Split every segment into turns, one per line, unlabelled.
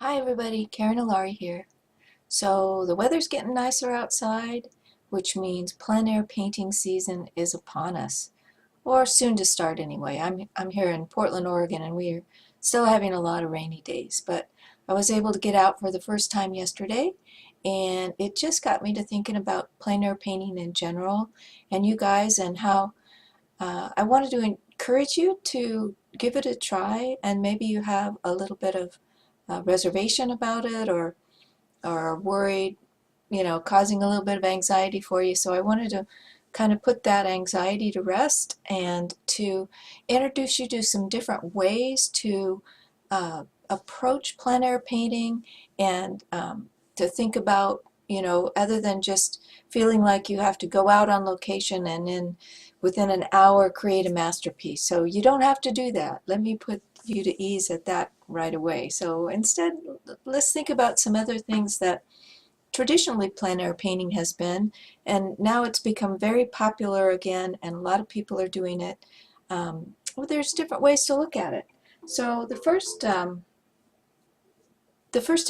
Hi everybody, Karen Alari here. So the weather's getting nicer outside, which means plein air painting season is upon us, or soon to start anyway. I'm here in Portland, Oregon, and we're still having a lot of rainy days, but I was able to get out for the first time yesterday, and it just got me to thinking about plein air painting in general, and you guys, and how I wanted to encourage you to give it a try, and maybe you have a little bit of reservation about it, or worried, causing a little bit of anxiety for you. So I wanted to kind of put that anxiety to rest and to introduce you to some different ways to approach plein air painting, and to think about, other than just feeling like you have to go out on location and within an hour create a masterpiece. So you don't have to do that. Let me put you to ease at that right away. So instead, let's think about some other things that traditionally plein air painting has been, and now it's become very popular again, and a lot of people are doing it. Well, there's different ways to look at it. So the first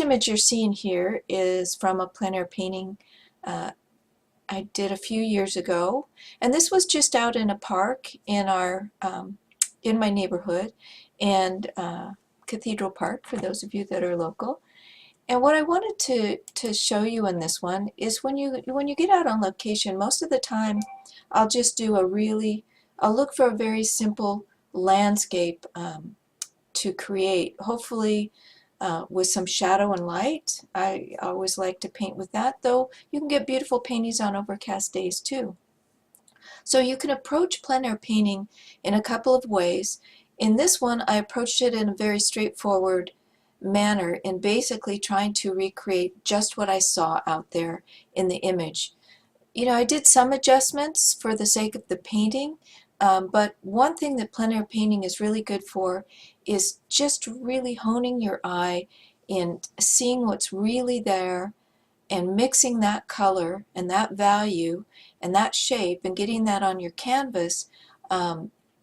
image you're seeing here is from a plein air painting uh, I did a few years ago, and this was just out in a park in my neighborhood, and Cathedral Park for those of you that are local. And what I wanted to show you in this one is when you get out on location, most of the time I'll just do I'll look for a very simple landscape to create, hopefully with some shadow and light. I always like to paint with that, though you can get beautiful paintings on overcast days too. So you can approach plein air painting in a couple of ways. In this one, I approached it in a very straightforward manner, in basically trying to recreate just what I saw out there in the image. I did some adjustments for the sake of the painting, but one thing that plein air painting is really good for is just really honing your eye and seeing what's really there, and mixing that color and that value and that shape and getting that on your canvas,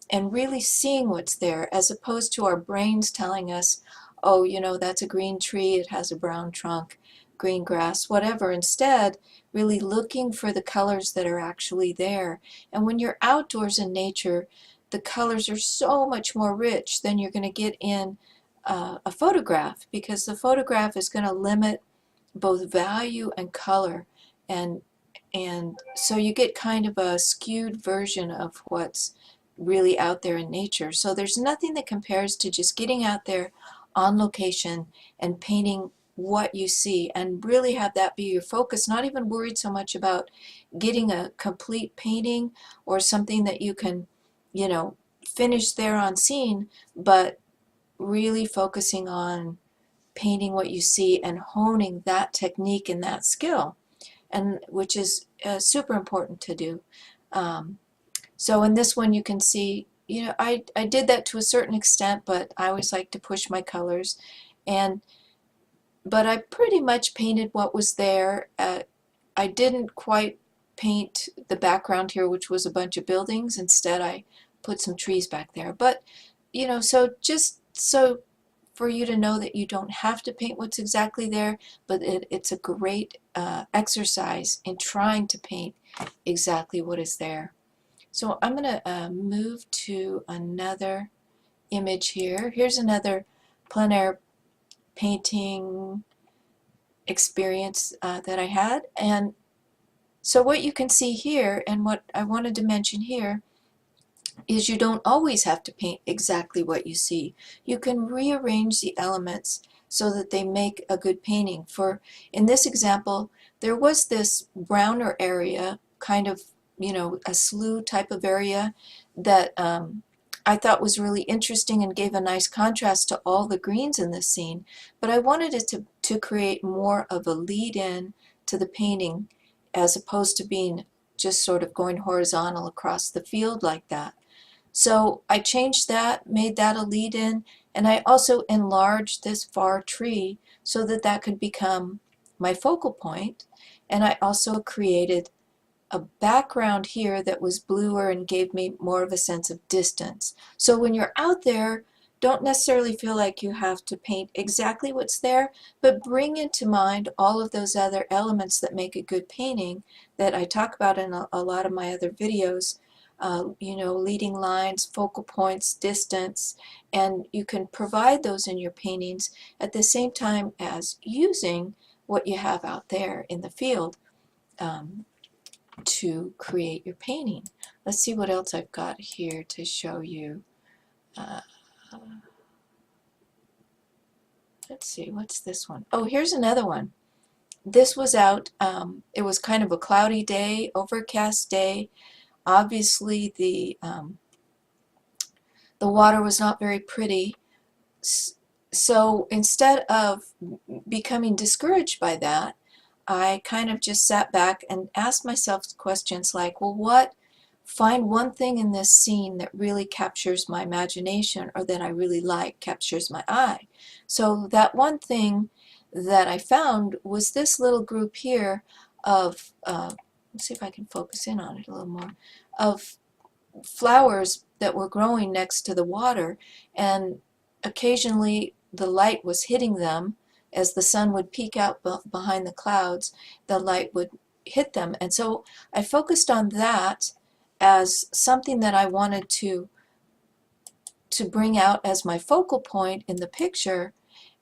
and really seeing what's there, as opposed to our brains telling us, oh, that's a green tree, it has a brown trunk, green grass, whatever. Instead, really looking for the colors that are actually there. And when you're outdoors in nature, the colors are so much more rich than you're going to get in a photograph, because the photograph is going to limit both value and color, and so you get kind of a skewed version of what's really out there in nature. So there's nothing that compares to just getting out there on location and painting what you see, and really have that be your focus, not even worried so much about getting a complete painting or something that you can, finish there on scene, but really focusing on painting what you see and honing that technique and that skill, and which is super important to do. Um, so in this one you can see, I did that to a certain extent, but I always like to push my colors, and but I pretty much painted what was there. I didn't quite paint the background here, which was a bunch of buildings. Instead, I put some trees back there. But, so just so for you to know that you don't have to paint what's exactly there, but it's a great exercise in trying to paint exactly what is there. So I'm going to move to another image here. Here's another plein air painting experience that I had. And so what you can see here, and what I wanted to mention here, is you don't always have to paint exactly what you see. You can rearrange the elements so that they make a good painting. For in this example, there was this browner area, kind of, a slough type of area, that I thought was really interesting and gave a nice contrast to all the greens in this scene. But I wanted it to create more of a lead-in to the painting, as opposed to being just sort of going horizontal across the field like that. So I changed that, made that a lead-in, and I also enlarged this far tree so that that could become my focal point. And I also created a background here that was bluer and gave me more of a sense of distance. So when you're out there, don't necessarily feel like you have to paint exactly what's there, but bring into mind all of those other elements that make a good painting that I talk about in a lot of my other videos. You know, leading lines, focal points, distance, and you can provide those in your paintings at the same time as using what you have out there in the field to create your painting. Let's see what else I've got here to show you. Uh, let's see, what's this one? Oh, here's another one. This was out, it was kind of a cloudy day, overcast day. Obviously the water was not very pretty. So instead of becoming discouraged by that, I kind of just sat back and asked myself questions like, well, find one thing in this scene that really captures my imagination or that I really like, captures my eye. So that one thing that I found was this little group here of, let's see if I can focus in on it a little more, of flowers that were growing next to the water, and occasionally the light was hitting them. As the sun would peek out behind the clouds, the light would hit them. And so I focused on that as something that I wanted to bring out as my focal point in the picture.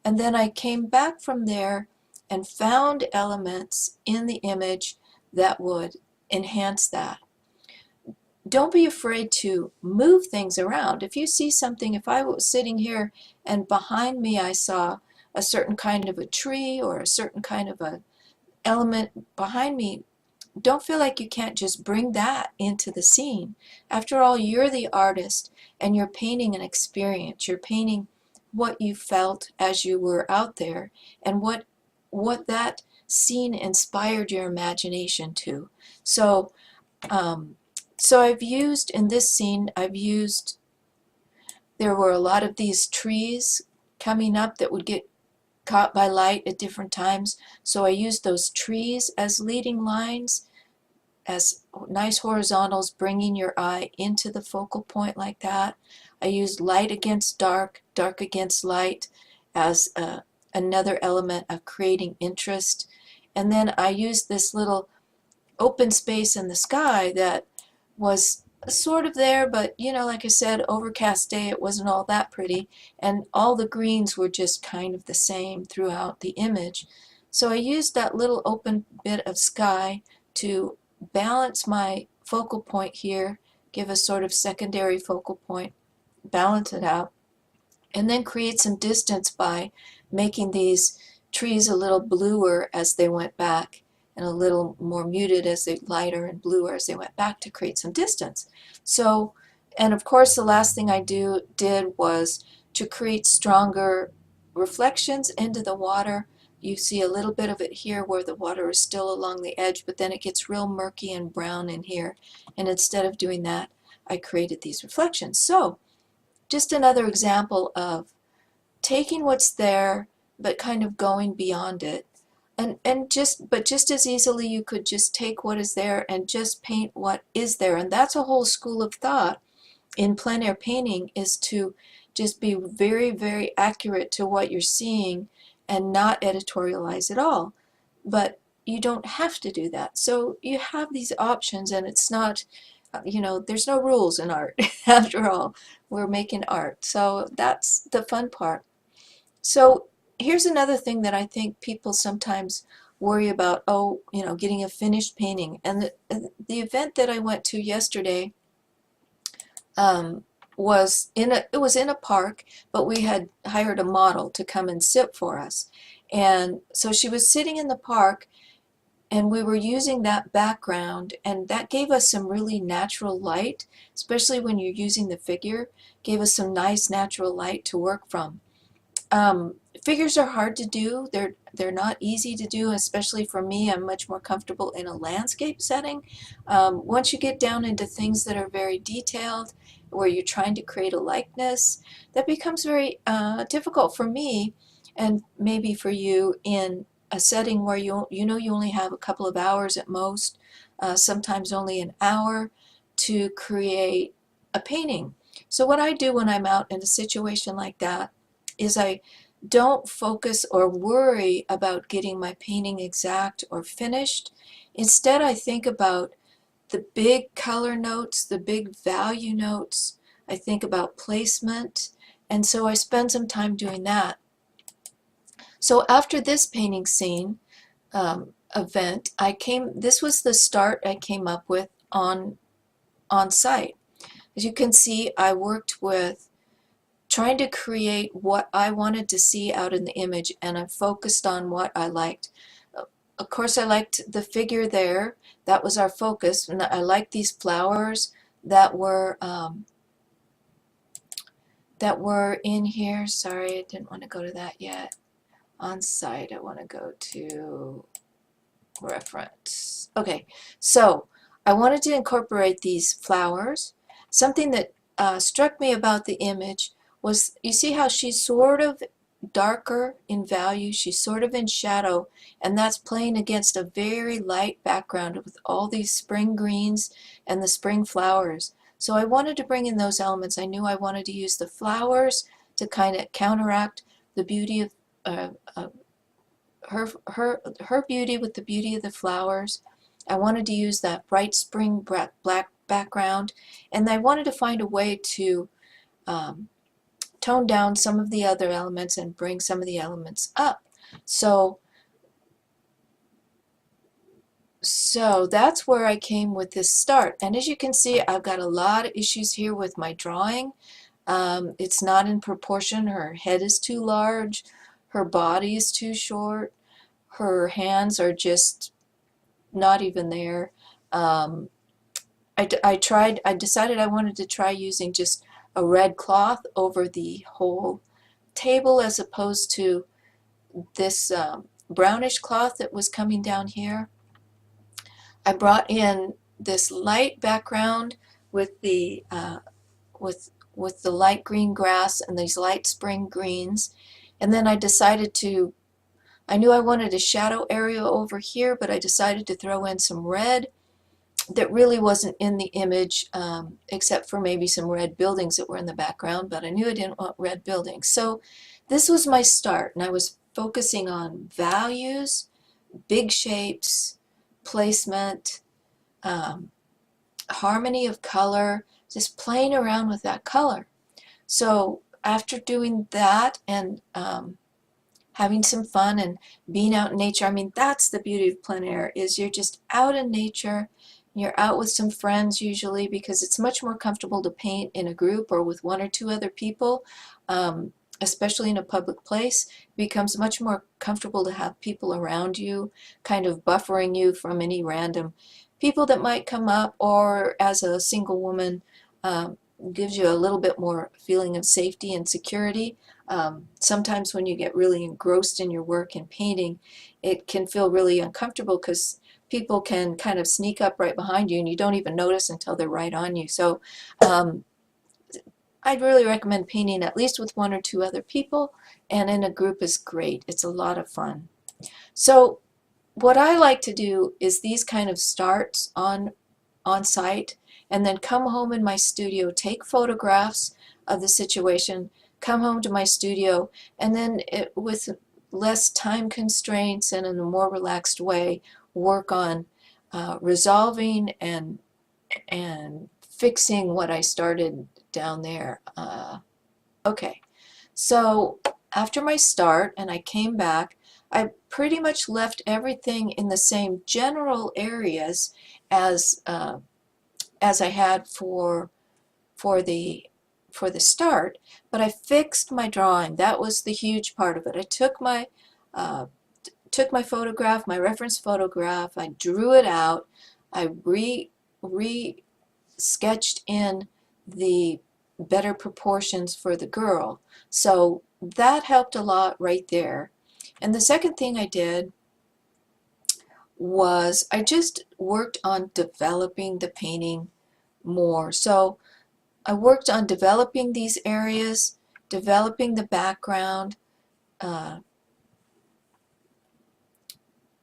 And then I came back from there and found elements in the image that would enhance that. Don't be afraid to move things around. If you see something, if I was sitting here and behind me I saw a certain kind of a tree or a certain kind of a element behind me, don't feel like you can't just bring that into the scene. After all, you're the artist and you're painting an experience. You're painting what you felt as you were out there and what that scene inspired your imagination to. So I've used, in this scene, there were a lot of these trees coming up that would get caught by light at different times. So I used those trees as leading lines, as nice horizontals, bringing your eye into the focal point like that. I used light against dark, dark against light as another element of creating interest. And then I used this little open space in the sky that was sort of there, but you know, like I said, overcast day, it wasn't all that pretty, and all the greens were just kind of the same throughout the image. So I used that little open bit of sky to balance my focal point here, give a sort of secondary focal point, balance it out, and then create some distance by making these trees a little bluer as they went back and a little more muted as they lighter and bluer as they went back to create some distance. So, and of course the last thing I did was to create stronger reflections into the water. You see a little bit of it here where the water is still along the edge, but then it gets real murky and brown in here. And instead of doing that, I created these reflections. So, just another example of taking what's there, but kind of going beyond it. But just as easily you could just take what is there and just paint what is there. And that's a whole school of thought in plein air painting, is to just be very, very accurate to what you're seeing and not editorialize at all. But you don't have to do that. So you have these options, and it's not, you know, there's no rules in art. After all, we're making art. So that's the fun part. So here's another thing that I think people sometimes worry about, oh, you know, getting a finished painting. And the event that I went to yesterday was in a park, but we had hired a model to come and sit for us. And so she was sitting in the park, and we were using that background, and that gave us some really natural light, especially when you're using the figure, gave us some nice natural light to work from. Figures are hard to do. They're not easy to do, especially for me. I'm much more comfortable in a landscape setting. Once you get down into things that are very detailed, where you're trying to create a likeness, that becomes very difficult for me, and maybe for you, in a setting where you know you only have a couple of hours at most, sometimes only an hour, to create a painting. So what I do when I'm out in a situation like that is I don't focus or worry about getting my painting exact or finished. Instead, I think about the big color notes, the big value notes. I think about placement, and so I spend some time doing that. So after this painting scene event, this was the start I came up with on site. As you can see, I worked with trying to create what I wanted to see out in the image, and I focused on what I liked. Of course, I liked the figure there. That was our focus. And I liked these flowers that were in here. Sorry, I didn't want to go to that yet. On site, I want to go to reference. Okay, so I wanted to incorporate these flowers. Something that struck me about the image was, you see how she's sort of darker in value, she's sort of in shadow, and that's playing against a very light background with all these spring greens and the spring flowers. So I wanted to bring in those elements. I knew I wanted to use the flowers to kind of counteract the beauty of her beauty with the beauty of the flowers. I wanted to use that bright spring black background, and I wanted to find a way to tone down some of the other elements and bring some of the elements up. So that's where I came with this start. And as you can see, I've got a lot of issues here with my drawing. It's not in proportion. Her head is too large, her body is too short, her hands are just not even there. I decided I wanted to try using just a red cloth over the whole table as opposed to this brownish cloth that was coming down here. I brought in this light background with the with the light green grass and these light spring greens, and then I knew I wanted a shadow area over here, but I decided to throw in some red that really wasn't in the image, except for maybe some red buildings that were in the background, but I knew I didn't want red buildings. So this was my start, and I was focusing on values, big shapes, placement, harmony of color, just playing around with that color. So after doing that and having some fun and being out in nature, I mean, that's the beauty of plein air, is you're just out in nature. You're out with some friends usually, because it's much more comfortable to paint in a group or with one or two other people, especially in a public place. It becomes much more comfortable to have people around you, kind of buffering you from any random people that might come up, or as a single woman, gives you a little bit more feeling of safety and security. Sometimes when you get really engrossed in your work and painting, it can feel really uncomfortable because people can kind of sneak up right behind you and you don't even notice until they're right on you. So I'd really recommend painting at least with one or two other people, and in a group is great. It's a lot of fun. So what I like to do is these kind of starts on site, and then come home in my studio, take photographs of the situation, come home to my studio, and then with less time constraints and in a more relaxed way, work on resolving and fixing what I started down there. Okay, so after my start and I came back, I pretty much left everything in the same general areas as I had for the start, but I fixed my drawing. That was the huge part of it. I took my photograph, my reference photograph, I drew it out, I sketched in the better proportions for the girl. So that helped a lot right there. And the second thing I did was I just worked on developing the painting more. So I worked on developing these areas, developing the background. I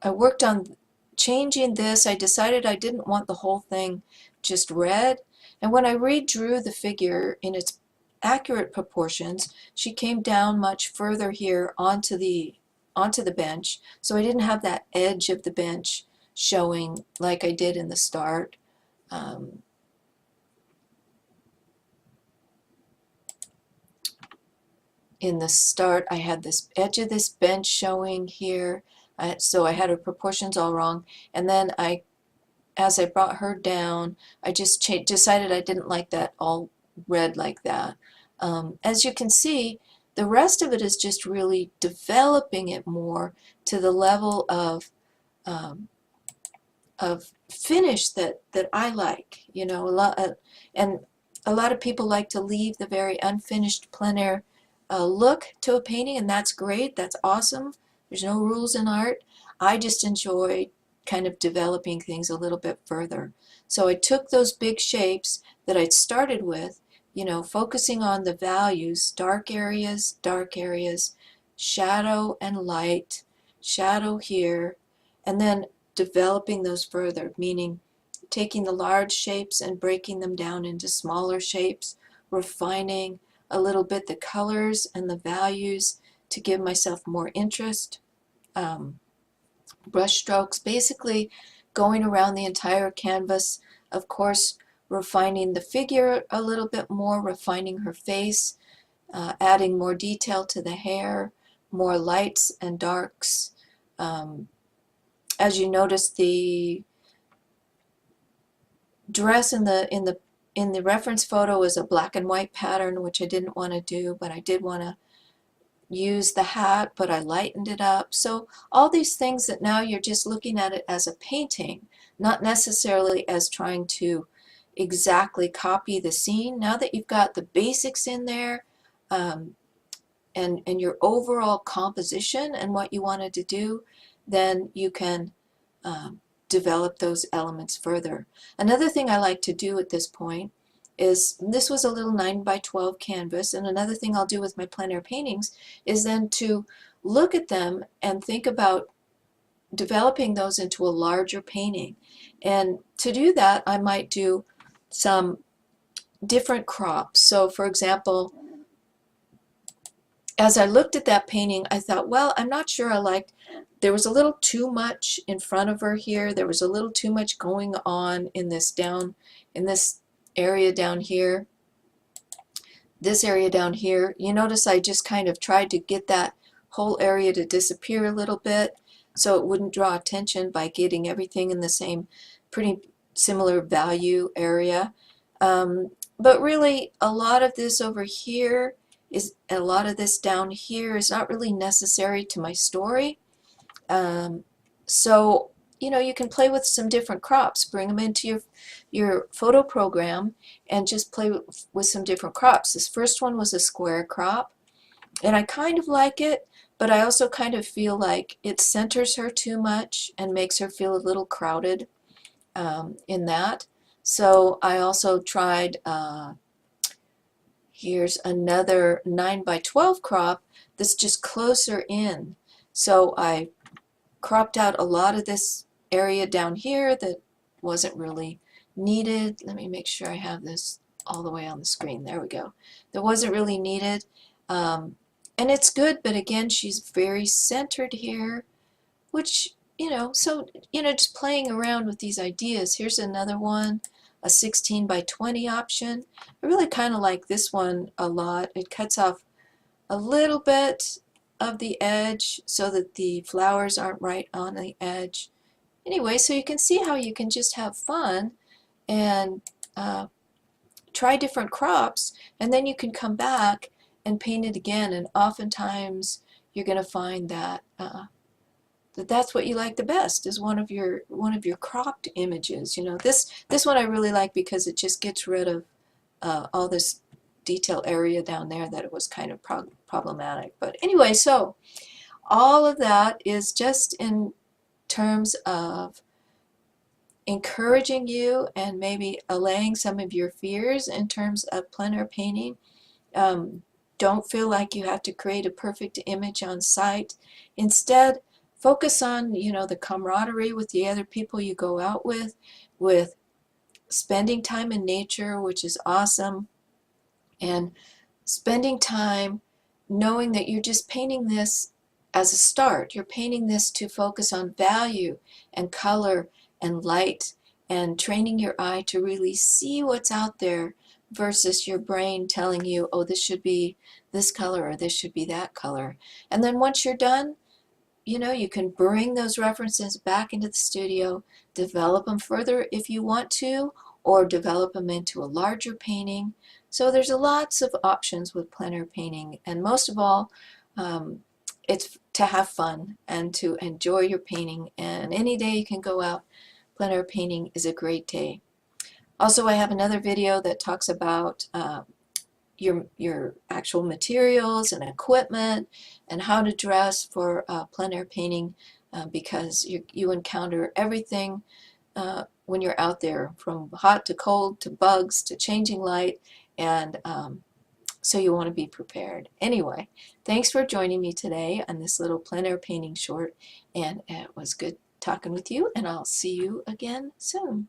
worked on changing this. I decided I didn't want the whole thing just red, And when I redrew the figure in its accurate proportions, she came down much further here onto the bench, so I didn't have that edge of the bench showing like I did in the start. In the start, I had this edge of this bench showing here, so I had her proportions all wrong. And then as I brought her down, I just decided I didn't like that all red like that. As you can see, the rest of it is just really developing it more to the level um, of finish that I like. You know, and a lot of people like to leave the very unfinished plein air look to a painting, and that's great. That's awesome. There's no rules in art. I just enjoy kind of developing things a little bit further. So I took those big shapes that I'd started with, you know, focusing on the values, dark areas, shadow and light, shadow here, and then developing those further, meaning taking the large shapes and breaking them down into smaller shapes, refining a little bit the colors and the values to give myself more interest. Brush strokes, basically going around the entire canvas, of course, refining the figure a little bit more, refining her face, adding more detail to the hair, more lights and darks. As you notice, the dress in the reference photo is a black and white pattern, which I didn't want to do, but I did want to use the hat, but I lightened it up. So all these things that now you're just looking at it as a painting, not necessarily as trying to exactly copy the scene. Now that you've got the basics in there, and your overall composition and what you wanted to do, then you can develop those elements further. Another thing I like to do at this point is, this was a little 9 by 12 canvas, and another thing I'll do with my plein air paintings is then to look at them and think about developing those into a larger painting. And to do that, I might do some different crops. So for example, as I looked at that painting, I thought, well, I'm not sure I liked, there was a little too much in front of her here. There was a little too much going on in this area down here. This area down here. You notice I just kind of tried to get that whole area to disappear a little bit so it wouldn't draw attention by getting everything in the same pretty similar value area. But really, a lot of this over here a lot of this down here is not really necessary to my story. So, you know, you can play with some different crops, bring them into your photo program and just play with some different crops. This first one was a square crop, and I kind of like it, but I also kind of feel like it centers her too much and makes her feel a little crowded in that. So I also tried here's another 9 by 12 crop that's just closer in. So I cropped out a lot of this area down here that wasn't really needed. Let me make sure I have this all the way on the screen. There we go. That wasn't really needed. And it's good, but again, she's very centered here, which, you know, so, you know, just playing around with these ideas. Here's another one, a 16 by 20 option. I really kind of like this one a lot. It cuts off a little bit of the edge so that the flowers aren't right on the edge. Anyway, so you can see how you can just have fun and try different crops, and then you can come back and paint it again, and oftentimes you're going to find that that's what you like the best, is one of your cropped images. You know, this one I really like because it just gets rid of all this detail area down there that it was kind of problematic. But anyway, so all of that is just in terms of encouraging you and maybe allaying some of your fears in terms of plein air painting. Don't feel like you have to create a perfect image on site. Instead, focus on, you know, the camaraderie with the other people you go out with spending time in nature, which is awesome, and spending time knowing that you're just painting this as a start. You're painting this to focus on value and color and light and training your eye to really see what's out there versus your brain telling you, oh, this should be this color or this should be that color. And then once you're done, you know, you can bring those references back into the studio, develop them further if you want to, or develop them into a larger painting. So there's lots of options with plein air painting, and most of all, it's to have fun and to enjoy your painting, and any day you can go out, plein air painting is a great day. Also, I have another video that talks about your actual materials and equipment and how to dress for plein air painting, because you encounter everything when you're out there, from hot to cold to bugs to changing light, and so you want to be prepared. Anyway, thanks for joining me today on this little plein air painting short, and it was good talking with you, and I'll see you again soon.